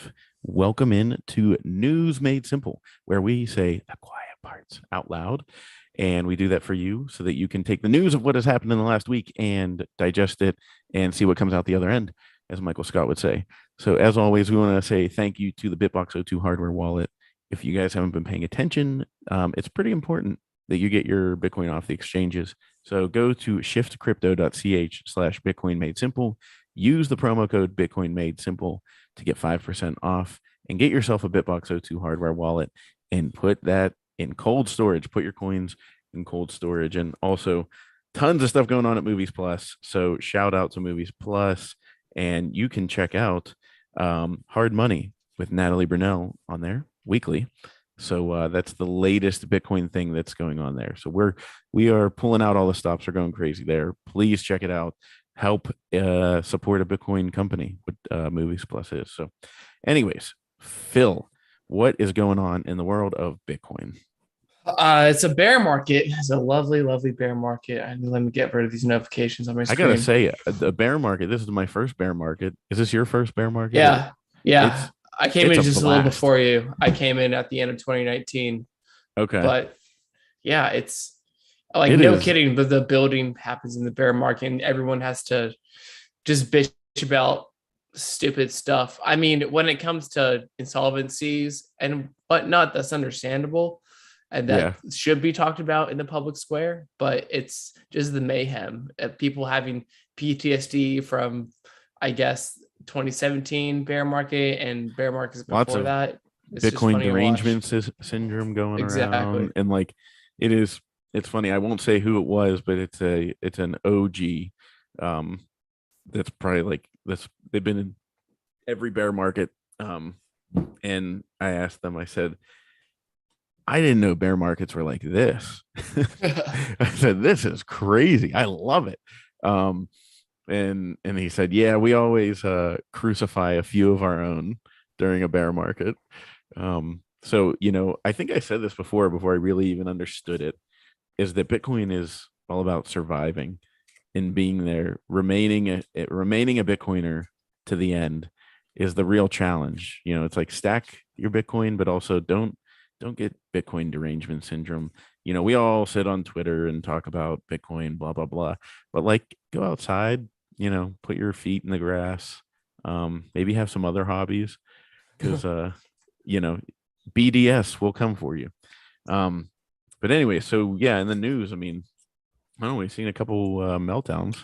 live. Welcome in to News Made Simple, where we say the quiet parts out loud. And we do that for you so that you can take the news of what has happened in the last week and digest it and see what comes out the other end, as Michael Scott would say. So, as always, we want to say thank you to the Bitbox O2 hardware wallet. If you guys haven't been paying attention, it's pretty important that you get your Bitcoin off the exchanges. So, go to shiftcrypto.ch/Bitcoin made simple. Use the promo code Bitcoin made simple to get 5% off and get yourself a Bitbox O2 hardware wallet and put that in cold storage. Put your coins in cold storage. And also, tons of stuff going on at Movies Plus. So, shout out to Movies Plus. And you can check out Hard Money with Natalie Brunell on there weekly. So that's the latest Bitcoin thing that's going on there. So we are pulling out all the stops. We're going crazy there. Please check it out. Help support a Bitcoin company, what Movies Plus is. So, anyways, Phil, what is going on in the world of Bitcoin? It's a bear market. It's a lovely, lovely bear market. And let me get rid of these notifications on my I gotta screen. say, the bear market. This is my first bear market. Is this your first bear market? Yeah, yeah. It's I came it's in a just a little blast. before you. I came in at the end of 2019, Okay, but yeah, it's like it no is. kidding. The building happens in the bear market, and everyone has to just bitch about stupid stuff. I mean, when it comes to insolvencies and whatnot, that's understandable. And Yeah, that should be talked about in the public square, but it's just the mayhem of people having PTSD from, I guess, 2017 bear market and bear markets lots before of that. It's just Bitcoin funny to watch. derangement syndrome going Exactly. around, and like it is. It's funny. I won't say who it was, but it's an OG. Um, that's probably like this. They've been in every bear market. And I asked them. I said, I didn't know bear markets were like this. I said, this is crazy. I love it. Um, and he said, yeah, we always crucify a few of our own during a bear market. So I think I said this before I really even understood it, is that Bitcoin is all about surviving and being there, remaining a Bitcoiner to the end is the real challenge. It's like stack your Bitcoin, but also don't get Bitcoin derangement syndrome. We all sit on Twitter and talk about Bitcoin, blah, blah, blah. But like go outside, put your feet in the grass. Maybe have some other hobbies because you know, BDS will come for you. Um, but anyway, so yeah, in the news, I mean, I don't know, we've seen a couple meltdowns.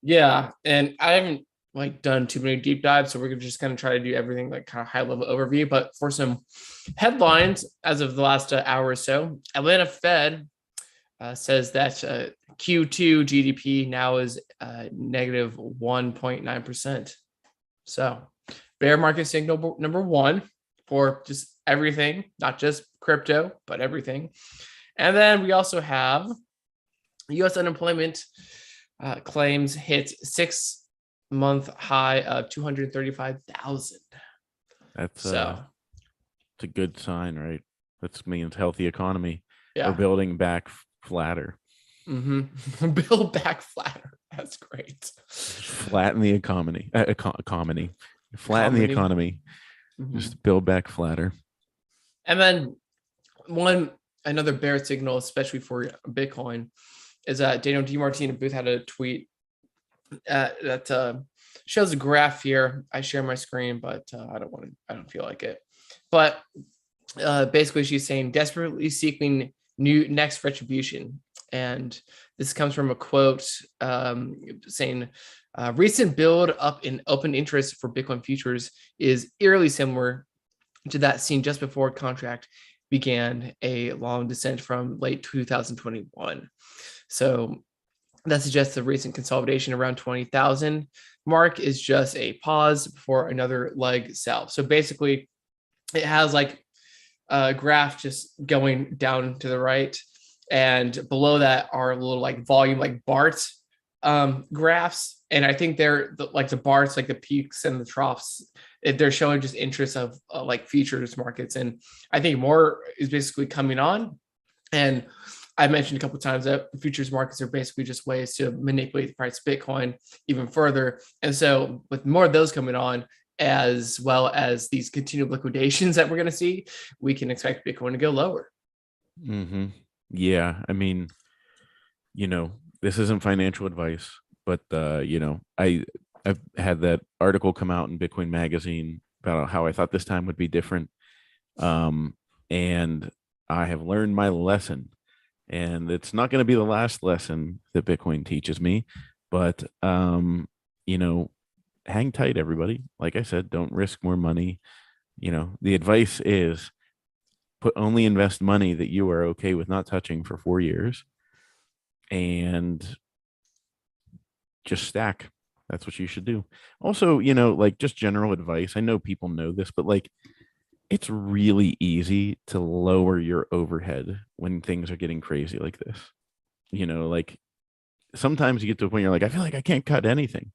Yeah, and I haven't like done too many deep dives, so we're just gonna try to do everything like kind of high level overview. But for some headlines, as of the last hour or so, Atlanta Fed says that Q2 GDP now is negative 1.9%. So, bear market signal number one for just everything, not just crypto, but everything. And then we also have U.S. unemployment claims hit 6-month high of 235,000. That's So, it's a good sign, right? That means healthy economy. We're yeah. building back flatter. Build back flatter. That's great. Just flatten the economy. Flatten the Comedy. economy. Mm-hmm. Just build back flatter. And then another bear signal, especially for Bitcoin, is that Daniel DiMartino Booth had a tweet that shows a graph here. I share my screen, but I don't feel like it. But basically, she's saying desperately seeking new next retribution, and this comes from a quote saying. Recent build up in open interest for Bitcoin futures is eerily similar to that seen just before contract began a long descent from late 2021. So that suggests the recent consolidation around 20,000 mark is just a pause before another leg south. So basically, it has like a graph just going down to the right, and below that are little like volume like BART graphs. And I think they're like the BARTs, like the peaks and the troughs. They're showing just interest of like futures markets, and I think more is basically coming on. And I mentioned a couple of times that futures markets are basically just ways to manipulate the price of Bitcoin even further. And so with more of those coming on as well as these continued liquidations that we're going to see, we can expect Bitcoin to go lower. Yeah, I mean, this isn't financial advice, but I've had that article come out in Bitcoin Magazine about how I thought this time would be different. And I have learned my lesson, and it's not going to be the last lesson that Bitcoin teaches me, but you know, hang tight, everybody. Like I said, don't risk more money. The advice is only invest money that you are okay with not touching for 4 years, and just stack. That's what you should do. Also, like, just general advice. I know people know this, but like, it's really easy to lower your overhead when things are getting crazy like this. Like, sometimes you get to a point you're like, I feel like I can't cut anything.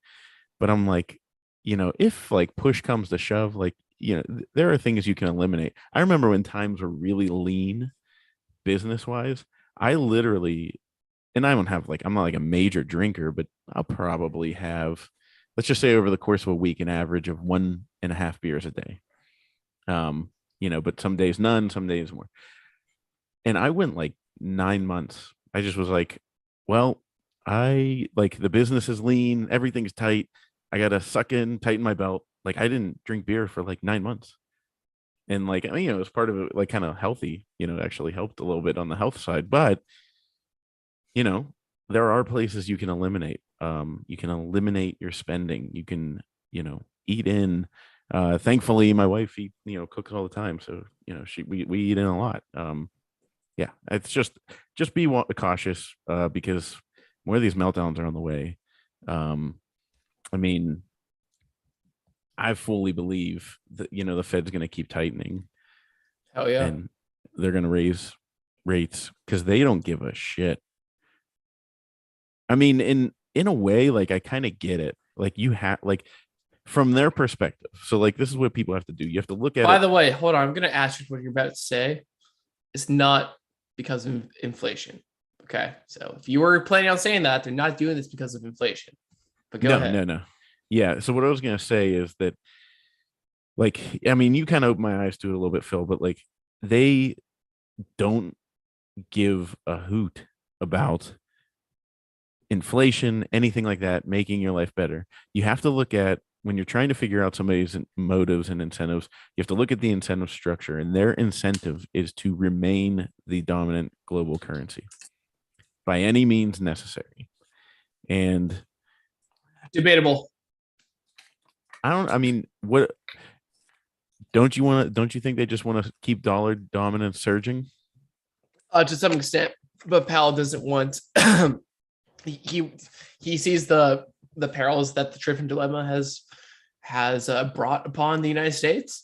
But I'm like, if like push comes to shove, like, there are things you can eliminate. I remember when times were really lean business wise, I literally, and I don't have like, I'm not like a major drinker, but I'll probably have, let's just say over the course of a week, an average of 1.5 beers a day. But some days none, some days more. And I went like 9 months. I just was like, well, I like, the business is lean, everything's tight. I gotta suck in, tighten my belt. Like, I didn't drink beer for like 9 months. And like, I mean, it was part of it, like, kind of healthy, actually helped a little bit on the health side. But you know, there are places you can eliminate. You can eliminate your spending. You can, eat in. Thankfully, my wife cooks all the time, so we eat in a lot. Yeah, it's just be cautious, because more of these meltdowns are on the way. I mean, I fully believe that the Fed's going to keep tightening, Hell yeah. and they're going to raise rates because they don't give a shit. I mean, in a way, like, I kind of get it. Like, you have, like, from their perspective. So like, this is what people have to do. You have to look at By it. the way, hold on. I'm going to ask you what you're about to say. It's not because of inflation. Okay. So if you were planning on saying that, they're not doing this because of inflation. But go ahead. No. Yeah. So what I was gonna say is that, like, I mean, you kind of opened my eyes to it a little bit, Phil, but like, they don't give a hoot about inflation, anything like that, making your life better. You have to look at, when you're trying to figure out somebody's motives and incentives, you have to look at the incentive structure, and their incentive is to remain the dominant global currency by any means necessary. And Debatable. I mean, don't you think they just want to keep dollar dominance surging? To some extent, but Powell doesn't want he sees the perils that the Triffin dilemma has brought upon the United States.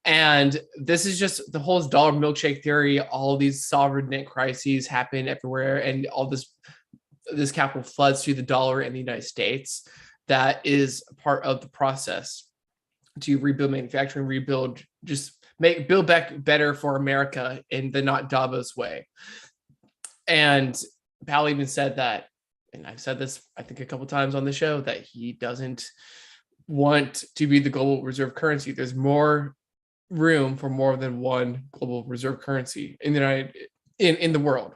And this is just the whole dollar milkshake theory. All these sovereign debt crises happen everywhere, and all this capital floods to the dollar in the United States. That is part of the process to rebuild manufacturing, build back better for America in the not Davos way. And Powell even said that, and I've said this, I think, a couple times on the show, that he doesn't want to be the global reserve currency. There's more room for more than one global reserve currency in the world.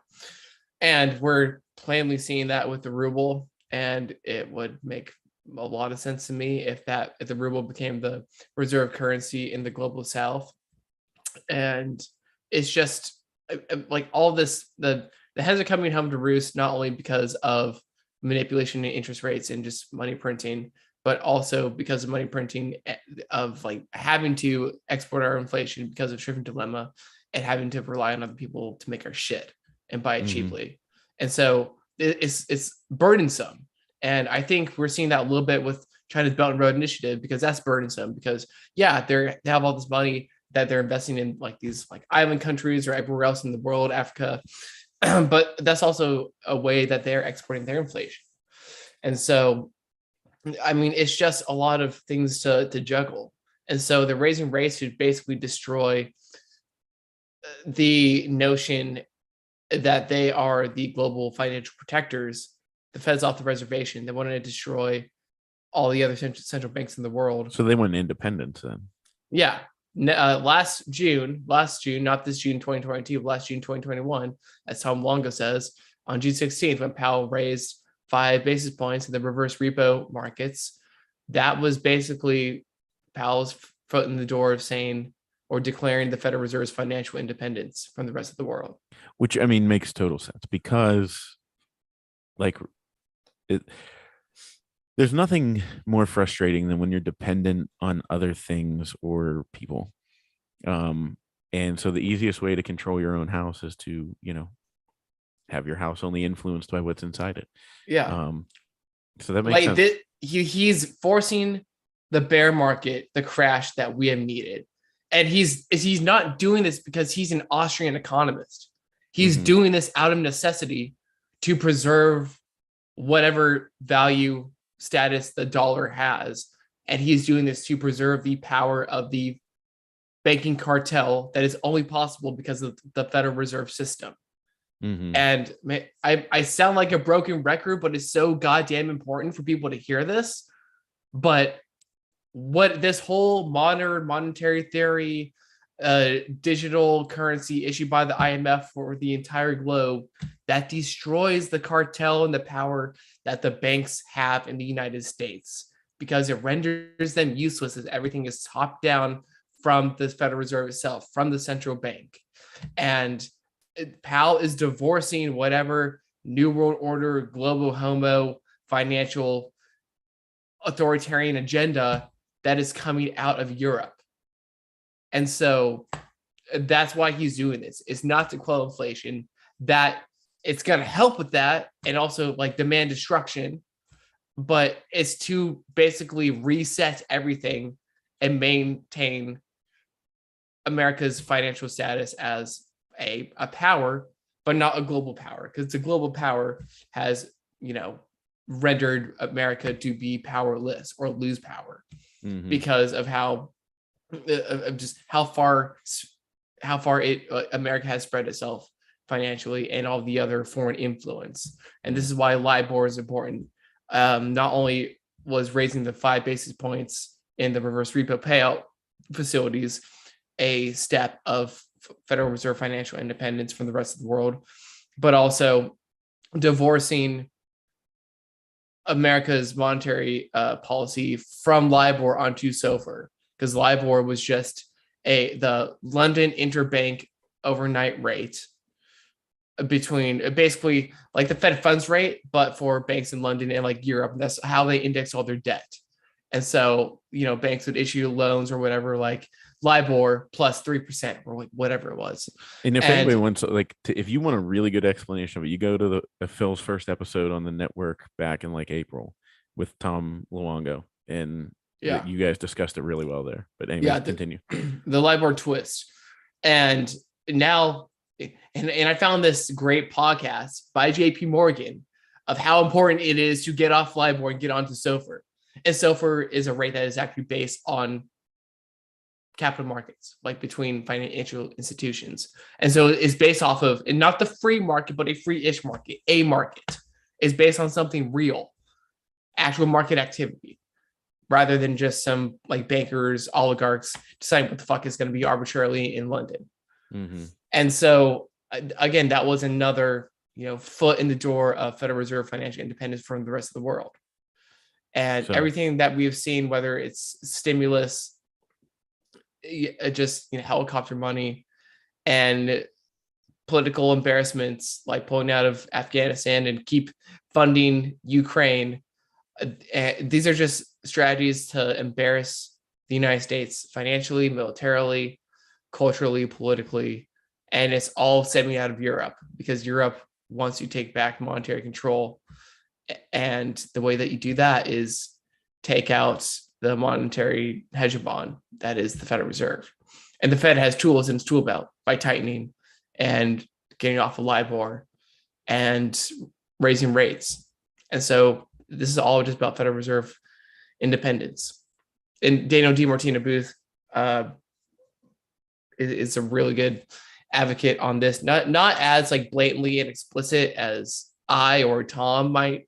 And we're plainly seeing that with the ruble. And it would make a lot of sense to me if the ruble became the reserve currency in the global south. And it's just like all this, the heads are coming home to roost, not only because of manipulation in interest rates and just money printing, but also because of money printing, of like having to export our inflation because of Triffin dilemma, and having to rely on other people to make our shit and buy it cheaply. And so it's burdensome. And I think we're seeing that a little bit with China's Belt and Road Initiative, because that's burdensome. Because they have all this money that they're investing in like these like island countries or everywhere else in the world, Africa, but that's also a way that they're exporting their inflation. And so, I mean, it's just a lot of things to juggle. And so they're raising rates to basically destroy the notion that they are the global financial protectors. The Fed's off the reservation. They want to destroy all the other central banks in the world. So they went independent then. Yeah. Last June, not this June 2022, last June 2021, as Tom Longo says, on June 16th, when Powell raised 5 basis points in the reverse repo markets, that was basically Powell's foot in the door of saying or declaring the Federal Reserve's financial independence from the rest of the world. Which, I mean, makes total sense because, like, there's nothing more frustrating than when you're dependent on other things or people. And so the easiest way to control your own house is to, have your house only influenced by what's inside it. Yeah. So that makes sense. He's forcing the bear market, the crash that we have needed. And he's not doing this because he's an Austrian economist. He's doing this out of necessity to preserve whatever value status the dollar has. And he's doing this to preserve the power of the banking cartel that is only possible because of the Federal Reserve System. And I sound like a broken record, but it's so goddamn important for people to hear this. But what this whole modern monetary theory, digital currency issued by the IMF for the entire globe, that destroys the cartel and the power that the banks have in the United States, because it renders them useless as everything is top down from the Federal Reserve itself, from the central bank. And Powell is divorcing whatever New World Order, global homo, financial authoritarian agenda that is coming out of Europe. And so that's why he's doing this. It's not to quell inflation, that it's going to help with that and also like demand destruction, but it's to basically reset everything and maintain America's financial status as a power, but not a global power, because the global power has, rendered America to be powerless or lose power because of how far America has spread itself financially and all the other foreign influence. And this is why LIBOR is important. Not only was raising the 5 basis points in the reverse repo payout facilities a step of Federal Reserve financial independence from the rest of the world, but also divorcing America's monetary policy from LIBOR onto SOFR, because LIBOR was just the London interbank overnight rate between basically like the Fed funds rate, but for banks in London and like Europe. And that's how they index all their debt. And so, banks would issue loans or whatever, like LIBOR plus 3% or like whatever it was. And if anybody wants, if you want a really good explanation of it, you go to the Phil's first episode on the network back in like April with Tom Luongo, and you guys discussed it really well there. But anyway, continue. The LIBOR twist. And now, and I found this great podcast by JP Morgan of how important it is to get off LIBOR and get onto SOFR. And SOFR is a rate that is actually based on capital markets, like between financial institutions. And so it's based off of, and not the free market, but a free-ish market. A market is based on something real, actual market activity, rather than just some like bankers, oligarchs deciding what the fuck is going to be arbitrarily in London. And so again, that was another, foot in the door of Federal Reserve financial independence from the rest of the world. And everything that we've seen, whether it's stimulus, just helicopter money, and political embarrassments like pulling out of Afghanistan and keep funding Ukraine, these are just strategies to embarrass the United States financially, militarily, culturally, politically, and it's all stemming out of Europe, because Europe wants to take back monetary control. And the way that you do that is take out the monetary hegemon that is the Federal Reserve. And the Fed has tools in its tool belt by tightening and getting off of LIBOR and raising rates. And so this is all just about Federal Reserve independence. And Daniel DiMartino Booth is a really good advocate on this, not as like blatantly and explicit as I or Tom might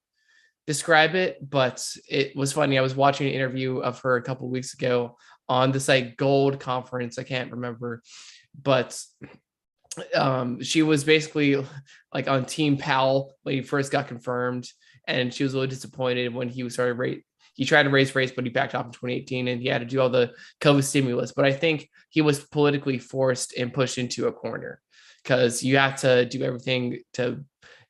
describe it, but it was funny. I was watching an interview of her a couple of weeks ago on this like gold conference. I can't remember, but she was basically like on Team Powell when he first got confirmed, and she was a little disappointed when he started rate. He tried to raise rates, but he backed off in 2018, and he had to do all the COVID stimulus. But I think he was politically forced and pushed into a corner because you have to do everything to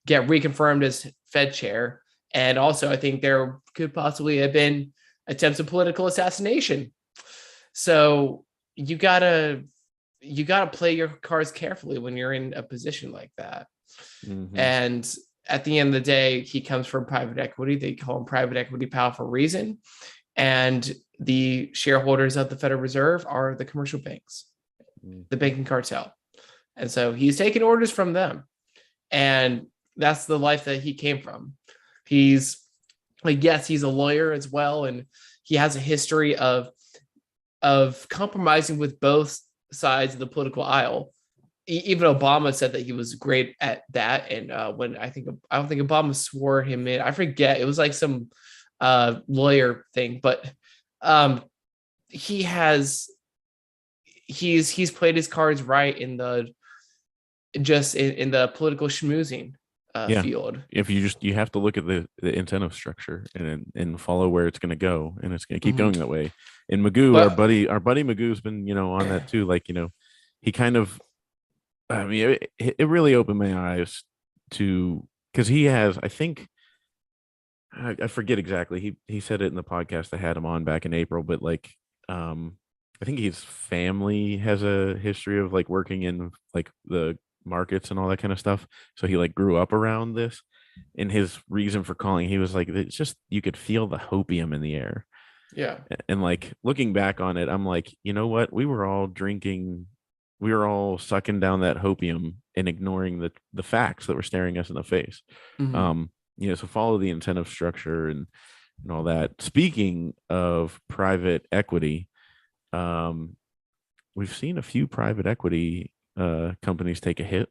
get reconfirmed as Fed chair. And also, I think there could possibly have been attempts of political assassination. So you gotta play your cards carefully when you're in a position like that. Mm-hmm. And at the end of the day, he comes from private equity. They call him private equity pal for a reason. And the shareholders of the Federal Reserve are the commercial banks, the banking cartel. And so he's taking orders from them. And that's the life that he came from. He's like, yes, he's a lawyer as well. And he has a history of compromising with both sides of the political aisle. Even Obama said that he was great at that. And when I don't think Obama swore him in. I forget. It was like some lawyer thing, but he's played his cards right in the in the political schmoozing field. If you have to look at the incentive structure and follow where it's going to go, and it's going to keep going that way. And Magoo, our buddy Magoo's been on that too. Like he kind of, I mean, it really opened my eyes to, because he has, I think, I forget exactly. He said it in the podcast I had him on back in April, but like I think his family has a history of like working in like the markets and all that kind of stuff. So he like grew up around this. And his reason for calling, he was like, it's just, you could feel the hopium in the air. Yeah. And like looking back on it, I'm like, you know what? We were all sucking down that hopium and ignoring the facts that were staring us in the face. So follow the incentive structure and all that. Speaking of private equity, we've seen a few private equity companies take a hit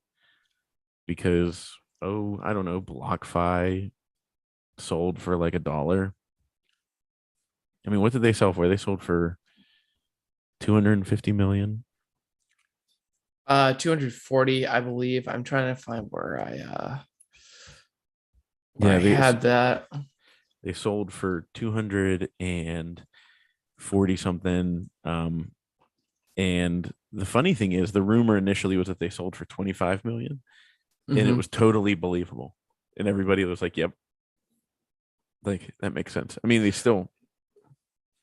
because I don't know, BlockFi sold for like $1. I mean, what did they sell for? They sold for 250 million. 240, I believe. I'm trying to find where I they had that. They sold for 240 something. And the funny thing is, the rumor initially was that they sold for 25 million, and it was totally believable. And everybody was like, yep, like that makes sense. I mean, they still.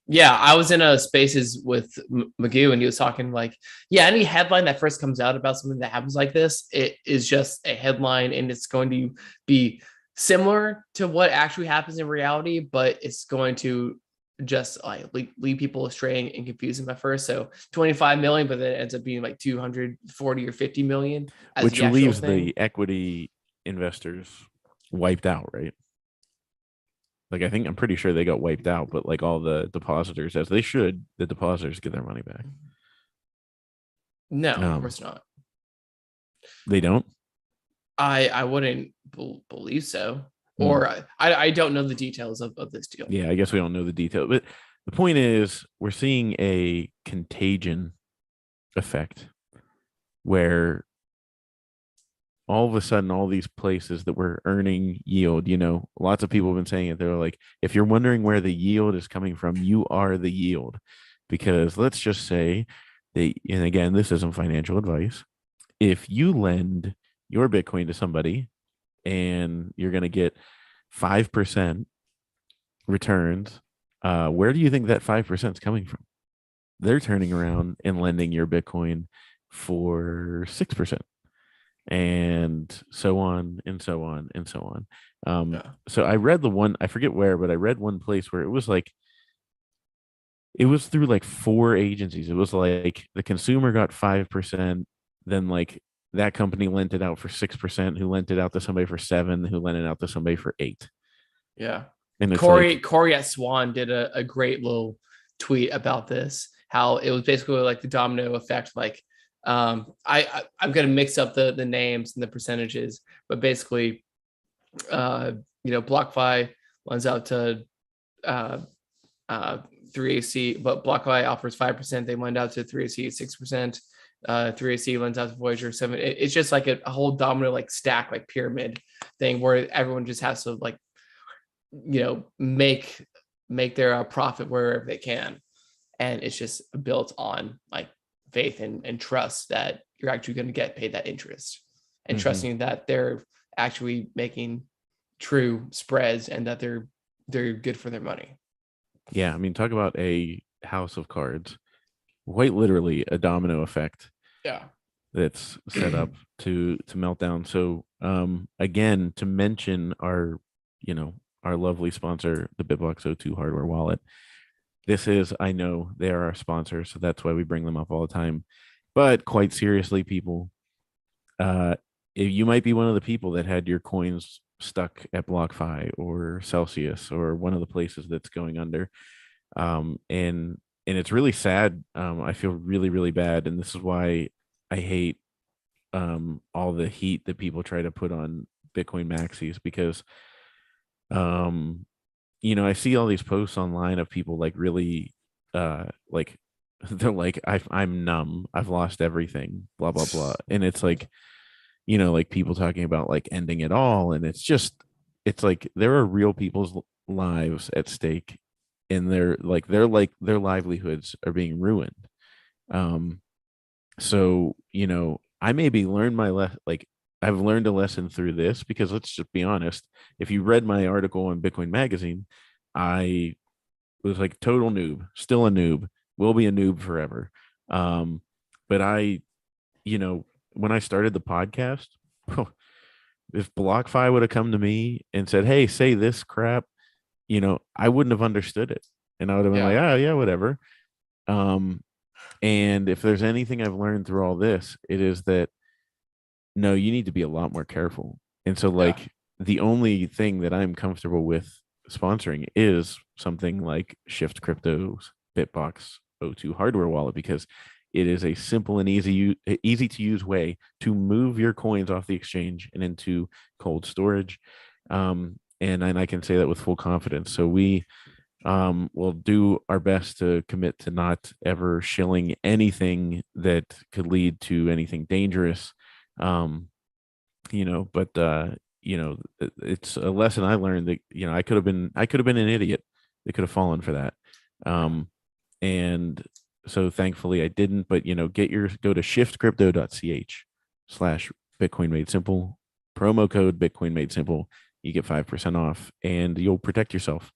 Yeah, I was in a spaces with Magoo, and he was talking like, yeah, any headline that first comes out about something that happens like this, it is just a headline, and it's going to be similar to what actually happens in reality, but it's going to just like lead people astray and confuse them at first. So 25 million, but then it ends up being like 240 or 50 million, which leaves the equity investors wiped out, right? Like I'm pretty sure they got wiped out, but like all the depositors, as they should, the depositors get their money back. No, of course not. They don't. I wouldn't believe so. Or I don't know the details of this deal. Yeah, I guess we don't know the detail. But the point is, we're seeing a contagion effect where all of a sudden, all these places that were earning yield, lots of people have been saying it. They're like, if you're wondering where the yield is coming from, you are the yield. Because let's just say and again, this isn't financial advice. If you lend your Bitcoin to somebody and you're going to get 5% returns, where do you think that 5% is coming from? They're turning around and lending your Bitcoin for 6%, and so on and so on and so on. So I read I forget where, but I read one place where it was through like 4 agencies. It was like the consumer got 5%, then like that company lent it out for 6%, who lent it out to somebody for 7%, who lent it out to somebody for 8%. Yeah. And Cory at Swan did a great little tweet about this, how it was basically like the domino effect. Like I'm going to mix up the names and the percentages, but basically, BlockFi lends out to 3AC, but BlockFi offers 5%. They lend out to 3AC 6%. 3AC lends out to Voyager 7. It's just like a whole domino like stack, like pyramid thing where everyone just has to like, make their profit wherever they can. And it's just built on like faith and trust that you're actually going to get paid that interest, and trusting that they're actually making true spreads and that they're good for their money. Yeah, I mean, talk about a house of cards, quite literally a domino effect. Yeah. That's set up to melt down. So again, to mention our lovely sponsor, the BitBox02 hardware wallet. This is, I know they are our sponsor, so that's why we bring them up all the time. But quite seriously, people, you might be one of the people that had your coins stuck at BlockFi or Celsius or one of the places that's going under. And it's really sad. I feel really, really bad. And this is why I hate all the heat that people try to put on Bitcoin maxis, because I see all these posts online of people like really like they're like I'm numb, I've lost everything, blah blah blah. And it's like, like people talking about like ending it all, and it's like there are real people's lives at stake, and their livelihoods are being ruined. So I maybe learned I've learned a lesson through this, because let's just be honest, if you read my article on Bitcoin Magazine, I was like total noob, still a noob, will be a noob forever. But when I started the podcast, if BlockFi would have come to me and said, "Hey, say this crap," I wouldn't have understood it, and I would have been like, "Oh yeah, whatever." And if there's anything I've learned through all this, it is that no, you need to be a lot more careful. And so the only thing that I'm comfortable with sponsoring is something like Shift Crypto's BitBox02 hardware wallet, because it is a simple and easy to use way to move your coins off the exchange and into cold storage. And I can say that with full confidence. So we will do our best to commit to not ever shilling anything that could lead to anything dangerous. But it's a lesson I learned that I could have been an idiot that could have fallen for that. And so thankfully I didn't. But go to shiftcrypto.ch/Bitcoin Made Simple, promo code Bitcoin Made Simple. You get 5% off, and you'll protect yourself.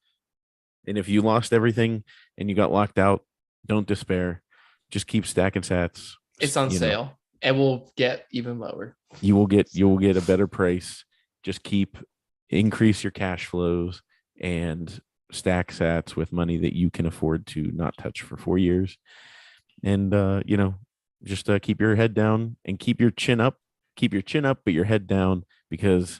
And if you lost everything and you got locked out, don't despair. Just keep stacking sats. It's on sale. It will get even lower. You will get a better price. Just increase your cash flows and stack sats with money that you can afford to not touch for 4 years. And just keep your head down and keep your chin up. Keep your chin up, but your head down, because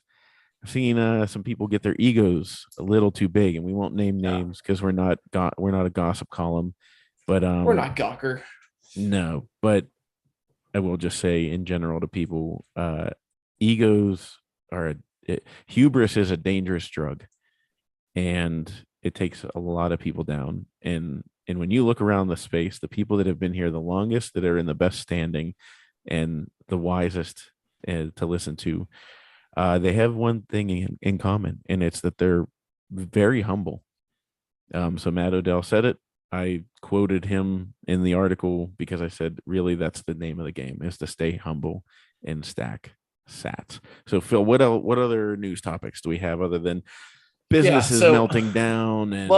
I've seen some people get their egos a little too big, and we won't name names because we're not a gossip column. But we're not Gawker. No, but I will just say in general to people, egos are hubris is a dangerous drug, and it takes a lot of people down. And when you look around the space, the people that have been here the longest, that are in the best standing and the wisest to listen to, they have one thing in common, and it's that they're very humble. So Matt Odell said it. I quoted him in the article because I said, really, that's the name of the game, is to stay humble and stack sats. So Phil, what other news topics do we have other than businesses melting down? And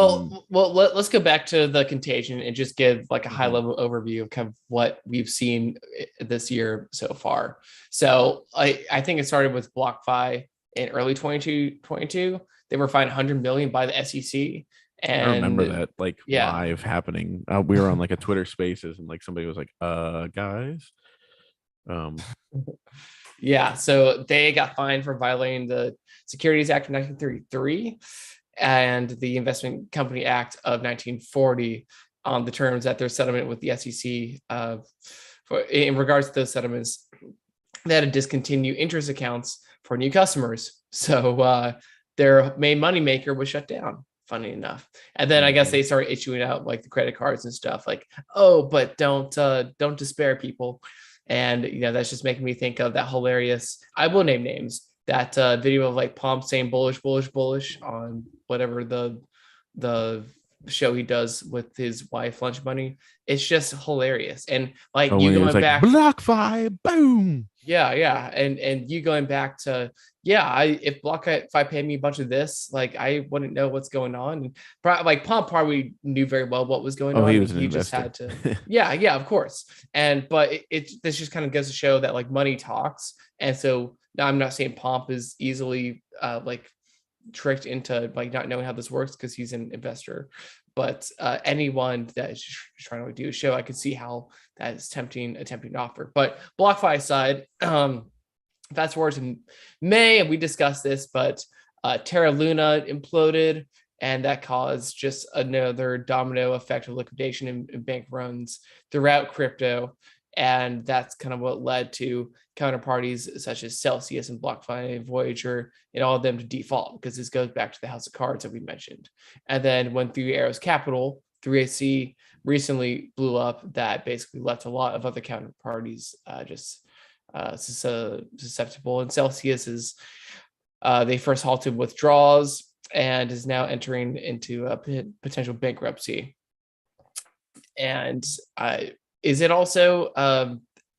let's go back to the contagion and just give like a high level overview of kind of what we've seen this year so far. So I think it started with BlockFi in early 2022. They were fined $100 million by the SEC. And I remember that live happening. We were on like a Twitter Spaces, and like somebody was like, guys. Yeah, so they got fined for violating the Securities Act of 1933 and the Investment Company Act of 1940 on the terms that their settlement with the SEC, in regards to those settlements, they had to discontinue interest accounts for new customers. So their main moneymaker was shut down. Funny enough, and then I guess Mhm. they started issuing out like the credit cards and stuff. Like, oh, but don't despair, people. And that's just making me think of that hilarious. I will name names. That video of like Pomp saying bullish, bullish, bullish on whatever the show he does with his wife, Lunch Money. It's just hilarious. And like Oh, you when he was going like back, BlockFi, boom. yeah, and you going back to, yeah, if BlockFi paid me a bunch of this, like I wouldn't know what's going on. And like Pomp probably knew very well what was going Oh, on, he and was an he just investor. had to, yeah, of course. And but this just kind of goes to show that like money talks. And so now I'm not saying Pomp is easily like tricked into like not knowing how this works because he's an investor, but anyone that is just trying to do a show, I could see how that is a tempting offer. But BlockFi aside, fast forward to May, and we discussed this, but Terra Luna imploded, and that caused just another domino effect of liquidation and bank runs throughout crypto. And that's kind of what led to counterparties such as Celsius and BlockFi, Voyager, and all of them to default, because this goes back to the house of cards that we mentioned. And then when Three Arrows Capital, 3AC, recently blew up, that basically left a lot of other counterparties just susceptible. And Celsius is they first halted withdrawals and is now entering into a potential bankruptcy. And is it also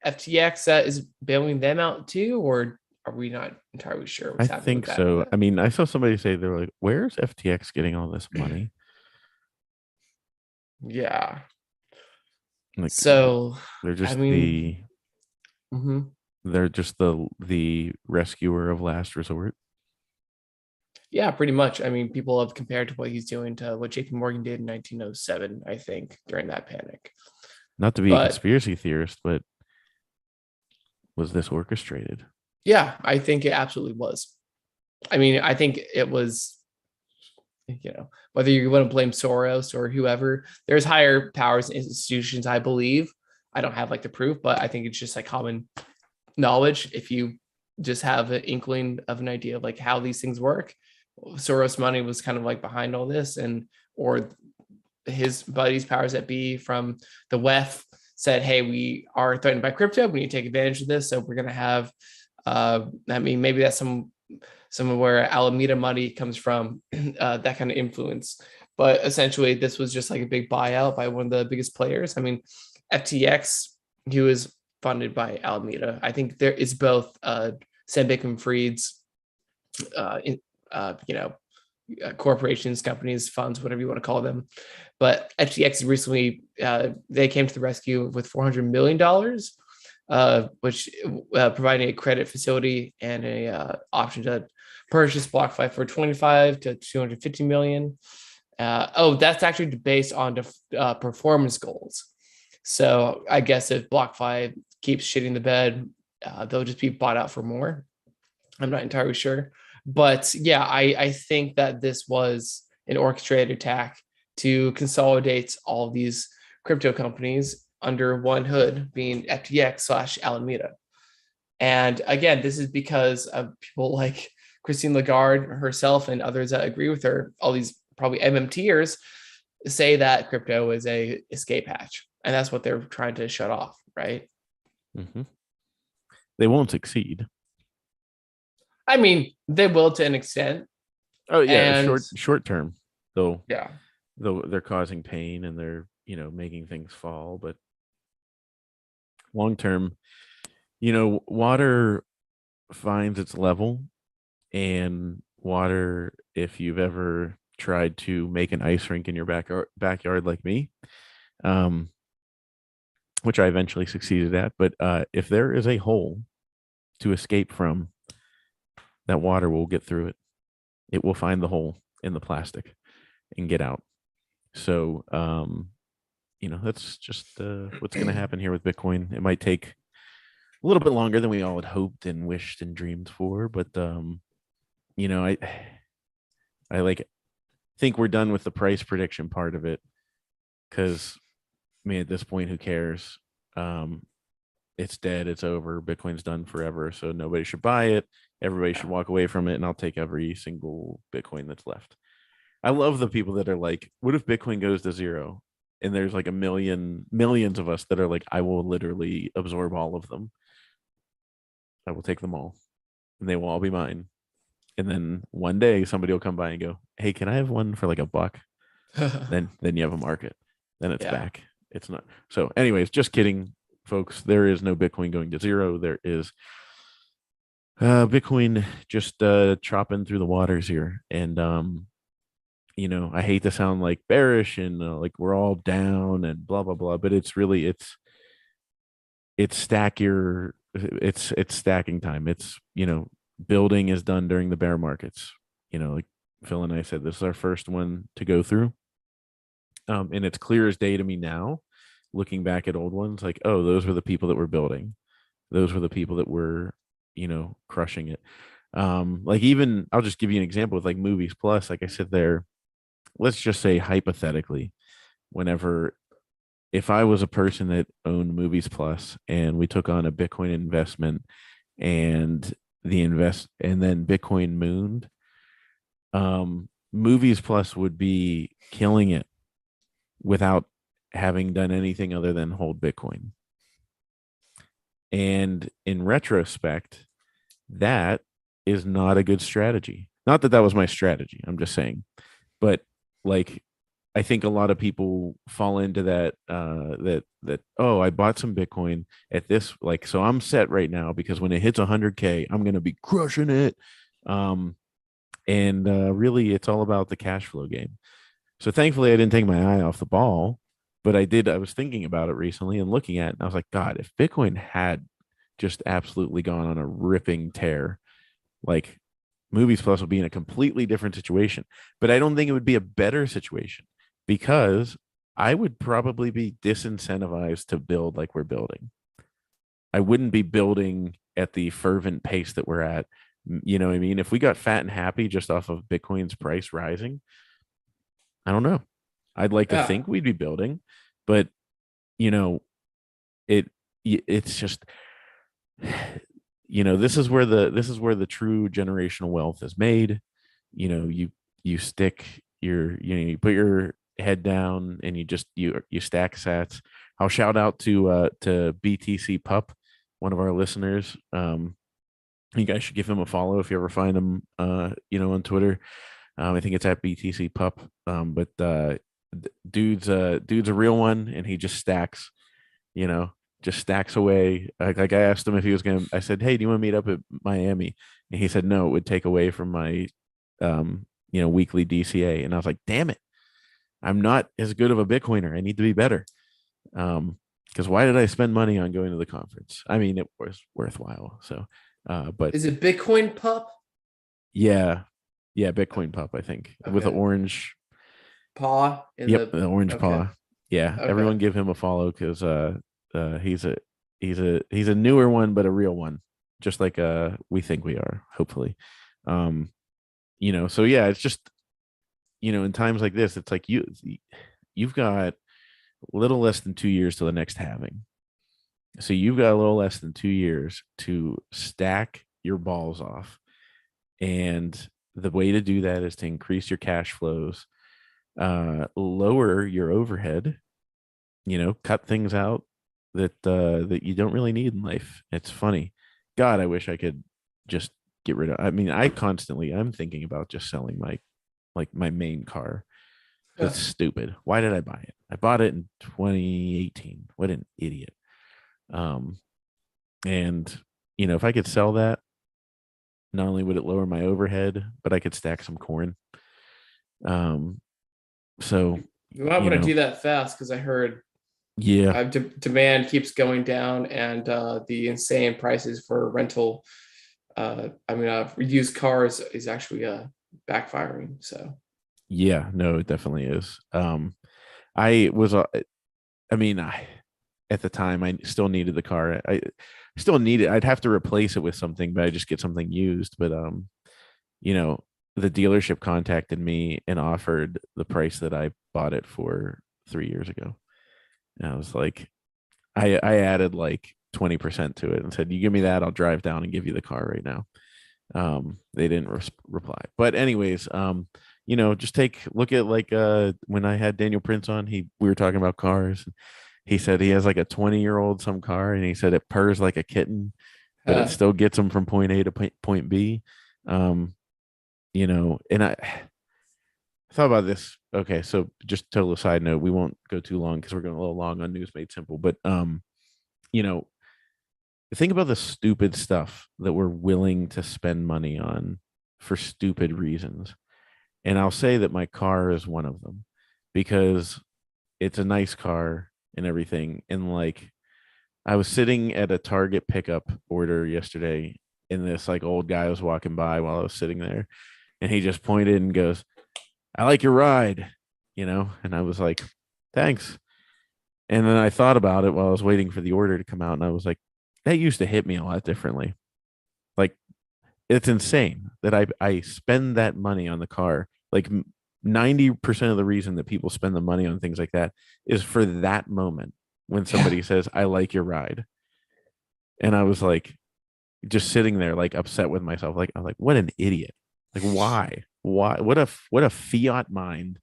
FTX that is bailing them out too, or are we not entirely sure I what's happening with think that? so. I mean, I saw somebody say they're like, "Where's FTX getting all this money?" Yeah. Like So, they're I just mean, the mhm. they're just the rescuer of last resort. Yeah, pretty much. I mean, people have compared to what he's doing to what JP Morgan did in 1907, I think, during that panic. Not to be a But conspiracy theorist, but was this orchestrated? yeah, I think it absolutely was. I mean, I think it was, whether you want to blame Soros or whoever, there's higher powers and institutions, I believe. I don't have like the proof, but I think it's just like common knowledge. If you just have an inkling of an idea of like how these things work, Soros money was kind of like behind all this, and or his buddies, powers that be from the WEF, said, "Hey, we are threatened by crypto. We need to take advantage of this. So we're going to have." I mean, maybe that's some of where Alameda money comes from, that kind of influence. But essentially, this was just like a big buyout by one of the biggest players. I mean, FTX, he was funded by Alameda. I think there is both Sam Bankman-Fried's, in, corporations, companies, funds, whatever you want to call them. But FTX recently, they came to the rescue with $400 million, which providing a credit facility and a option to purchase BlockFi for 25 to 250 million. That's actually based on the performance goals. So I guess if BlockFi keeps shitting the bed, they'll just be bought out for more. I'm not entirely sure. But yeah, I think that this was an orchestrated attack to consolidate all of these crypto companies under one hood, being FTX slash Alameda. And again, this is because of people like Christine Lagarde herself and others that agree with her. All these probably MMTers say that crypto is a escape hatch, and that's what they're trying to shut off, right? Mm-hmm. They won't succeed. I mean, they will to an extent, Oh yeah, and short term though. yeah, Though they're causing pain and they're making things fall, but long term, water finds its level, and water, if you've ever tried to make an ice rink in your backyard like me, um, which I eventually succeeded at, but if there is a hole to escape from, that water will get through it. It will find the hole in the plastic and get out. So, that's just what's going to happen here with Bitcoin. It might take a little bit longer than we all had hoped and wished and dreamed for, but I like think we're done with the price prediction part of it, because I mean, at this point, who cares? it's dead, it's over, Bitcoin's done forever, so nobody should buy it, everybody should walk away from it, and I'll take every single Bitcoin that's left. I love the people that are like, what if Bitcoin goes to zero? And there's like a millions of us that are like, I will literally absorb all of them. I will take them all, and they will all be mine. And then one day somebody will come by and go, hey, can I have one for like a buck? Then you have a market. Then it's Yeah. back. It's not. So, anyways, just kidding, folks. There is no Bitcoin going to zero. There is Bitcoin just chopping through the waters here. And I hate to sound like bearish and like we're all down and blah blah blah, but it's really it's stack your it's stacking time. It's building is done during the bear markets. Like Phil and I said, this is our first one to go through. And it's clear as day to me now, looking back at old ones, like, oh, those were the people that were building. Those were the people that were, crushing it. Like even I'll just give you an example with like Movies Plus. Like I said there, let's just say hypothetically, whenever if I was a person that owned Movies Plus and we took on a Bitcoin investment and and then Bitcoin mooned, Movies Plus would be killing it without having done anything other than hold Bitcoin. And in retrospect, that is not a good strategy. Not that that was my strategy. I'm just saying, but like, I think a lot of people fall into that, oh, I bought some Bitcoin at this, like, so I'm set right now because when it hits 100K, I'm going to be crushing it. And really, it's all about the cash flow game. So thankfully, I didn't take my eye off the ball, but I did. I was thinking about it recently and looking at it, and I was like, God, if Bitcoin had just absolutely gone on a ripping tear, like Movies Plus would be in a completely different situation. But I don't think it would be a better situation because I would probably be disincentivized to build like we're building. I wouldn't be building at the fervent pace that we're at. You know what I mean? If we got fat and happy just off of Bitcoin's price rising, I don't know. I'd like to Yeah. think we'd be building, but you know, it it's just this is where the true generational wealth is made. You stick you put your head down and you stack sats. I'll shout out to BTC Pup, one of our listeners. You guys should give him a follow if you ever find him on Twitter. I think it's at BTC Pup. But dude's a real one, and he just stacks, you know, just stacks away. Like I asked him if he was gonna. I said, "Hey, do you want to meet up at Miami?" And he said, "No, it would take away from my, weekly DCA." And I was like, "Damn it, I'm not as good of a Bitcoiner. I need to be better." Because why did I spend money on going to the conference? I mean, it was worthwhile. So, but Is it Bitcoin Pup? yeah, yeah, Bitcoin Pup, I think, with the Okay. orange. Paw in Yep, the the orange okay. paw. Yeah, Okay. everyone give him a follow because he's a newer one, but a real one, just like we think we are, hopefully. Um, so yeah, it's just in times like this, it's like you've got a little less than 2 years to the next halving. So you've got a little less than 2 years to stack your balls off. And the way to do that is to increase your cash flows, lower your overhead, cut things out that you don't really need in life. It's funny. God, I wish I could just get rid of. I mean, I'm thinking about just selling my main car. Yeah. It's stupid. Why did I buy it? I bought it in 2018. What an idiot. Um, and if I could sell that, not only would it lower my overhead, but I could stack some corn. Um, so You might you want to know, do that fast because I heard yeah, demand keeps going down and the insane prices for rental, used cars is actually backfiring. So yeah, no, it definitely is. I was, I mean, at the time I still needed the car. I still need it. I'd have to replace it with something, but I just get something used. But you know, the dealership contacted me and offered the price that I bought it for 3 years ago. And I was like, I added like 20% to it and said, "You give me that, I'll drive down and give you the car right now." They didn't reply. But anyways, just look at like when I had Daniel Prince on, we were talking about cars. He said he has like a 20-year-old some car, and he said it purrs like a kitten, but it Uh, still gets him from point A to point B. Um, and I thought about this. Okay, so just total side note, we won't go too long because we're going a little long on News Made Simple. But you know, think about the stupid stuff that we're willing to spend money on for stupid reasons. And I'll say that my car is one of them because it's a nice car and everything. And like I was sitting at a Target pickup order yesterday, and this like old guy was walking by while I was sitting there, and he just pointed and goes, "I like your ride," and I was like, "Thanks." And then I thought about it while I was waiting for the order to come out, and I was like, that used to hit me a lot differently. Like it's insane that I spend that money on the car. Like 90% of the reason that people spend the money on things like that is for that moment when yeah. somebody says, "I like your ride." And I was like, just sitting there, like upset with myself. Like, I'm like, what an idiot. Like, why? Why? What a fiat mind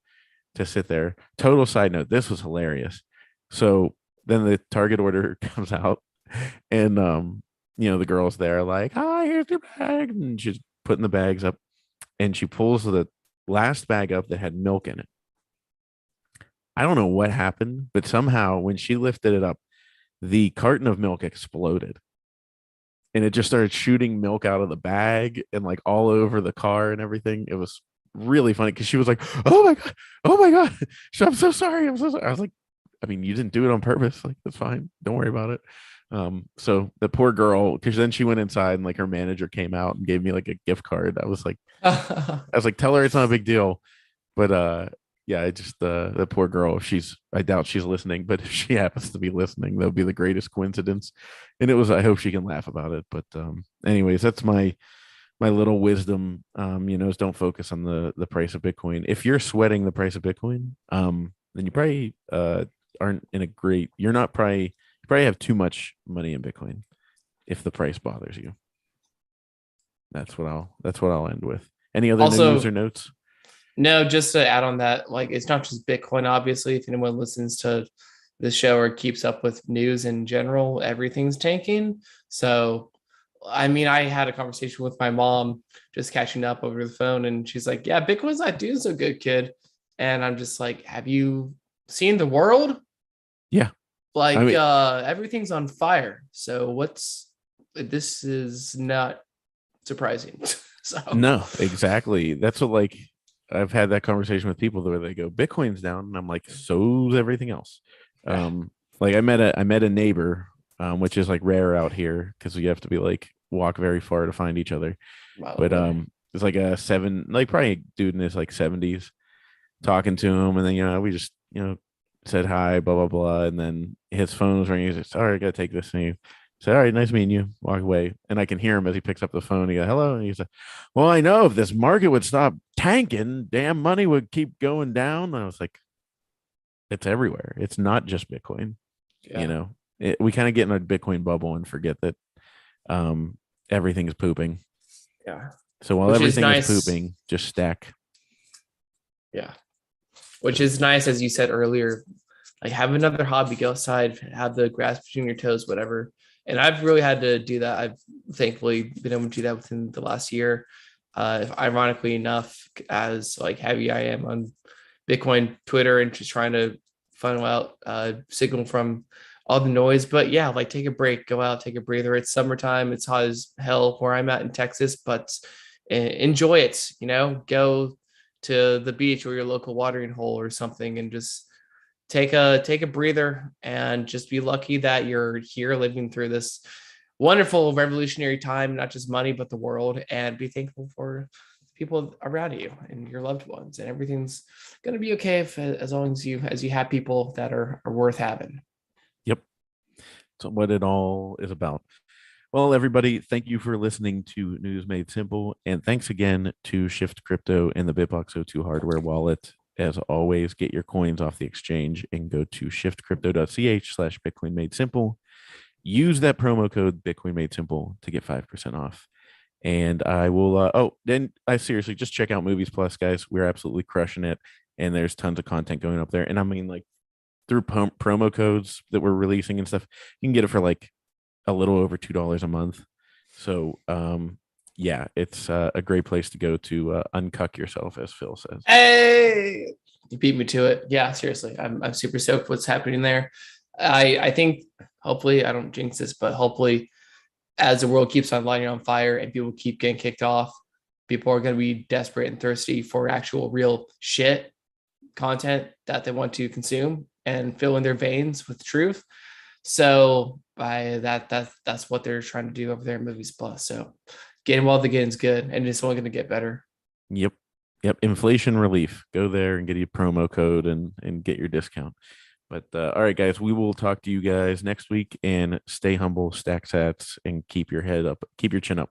to sit there. Total side note, this was hilarious. So then the Target order comes out, and the girl's there, like, "Hi, here's your bag." And she's putting the bags up, and she pulls the last bag up that had milk in it. I don't know what happened, but somehow when she lifted it up, the carton of milk exploded, and it just started shooting milk out of the bag and like all over the car and everything. It was really funny because she was like, "Oh my god, oh my god." I'm so sorry, I'm so sorry. I was like, I mean, you didn't do it on purpose. Like, that's fine, don't worry about it. So the poor girl, because then she went inside and like her manager came out and gave me like a gift card. I was like, tell her it's not a big deal. But yeah, I just the poor girl, I doubt she's listening, but if she happens to be listening, that'll be the greatest coincidence. And I hope she can laugh about it. But anyways, that's my little wisdom, is don't focus on the price of Bitcoin. If you're sweating the price of Bitcoin, then you probably aren't in a great, you probably have too much money in Bitcoin if the price bothers you. That's what I'll end with. Any other news or Also, notes? no, just to add on that, like it's not just Bitcoin, obviously. If anyone listens to the show or keeps up with news in general, everything's tanking. So, I mean, I had a conversation with my mom just catching up over the phone, and she's like, "Yeah, Bitcoin's not doing so good, kid." And I'm just like, "Have you seen the world? Yeah. I Like, mean, everything's on fire. So, this is not surprising." So, no, exactly. That's what, like, I've had that conversation with people where they go, "Bitcoin's down," and I'm like, "So's everything else." yeah, Like I met a neighbor, which is like rare out here because we have to be like walk very far to find each other. well, But away. it's like a seven, like probably a dude in his like 70s, talking to him, and then we just said hi, blah blah blah, and then his phone was ringing. He's like, "Sorry, I gotta take this," and he said, "All right, nice meeting you." Walk away, and I can hear him as he picks up the phone. He goes, "Hello," and he's like, "Well, I know if this market would stop tanking, damn money would keep going down." And I was like, "It's everywhere. It's not just Bitcoin. You Yeah, know, we kind of get in a Bitcoin bubble and forget that um, everything's pooping. yeah, So while which is everything is nice. pooping, just stack." Yeah, which So is nice, as you said earlier. Like, have another hobby, go outside, have the grass between your toes, whatever. And I've really had to do that. I've thankfully been able to do that within the last year. If ironically enough, as like heavy I am on Bitcoin Twitter and just trying to funnel out signal from all the noise. But yeah, like take a break, go out, take a breather. It's summertime. It's hot as hell where I'm at in Texas, but enjoy it. Go to the beach or your local watering hole or something, and just take a breather, and just be lucky that you're here living through this wonderful revolutionary time, not just money but the world, and be thankful for people around you and your loved ones, and everything's going to be okay as long as you have people that are worth having. yep, so what it all is about. Well, everybody, thank you for listening to News Made Simple. And thanks again to Shift Crypto and the BitBox02 hardware wallet. As always, get your coins off the exchange and go to shiftcrypto.ch/Bitcoin Made Simple. use that promo code Bitcoin Made Simple to get 5% off. And I will then I seriously just check out Movies Plus, guys. We're absolutely crushing it. And there's tons of content going up there. And I mean, like, through promo codes that we're releasing and stuff, you can get it for like a little over $2 a month. So yeah, it's a great place to go to uncuck yourself, as Phil says. Hey, you beat me to it. Yeah, seriously, I'm super stoked what's happening there. I think hopefully I don't jinx this, but hopefully as the world keeps on lighting on fire and people keep getting kicked off, people are going to be desperate and thirsty for actual real shit content that they want to consume and fill in their veins with truth. So by that's what they're trying to do over there in Movies Plus. So getting while the getting's good, and it's only going to get better. Yep. Yep. Inflation relief. Go there and get your promo code and get your discount. But all right, guys, we will talk to you guys next week, and stay humble, stack sats, and keep your head up, keep your chin up.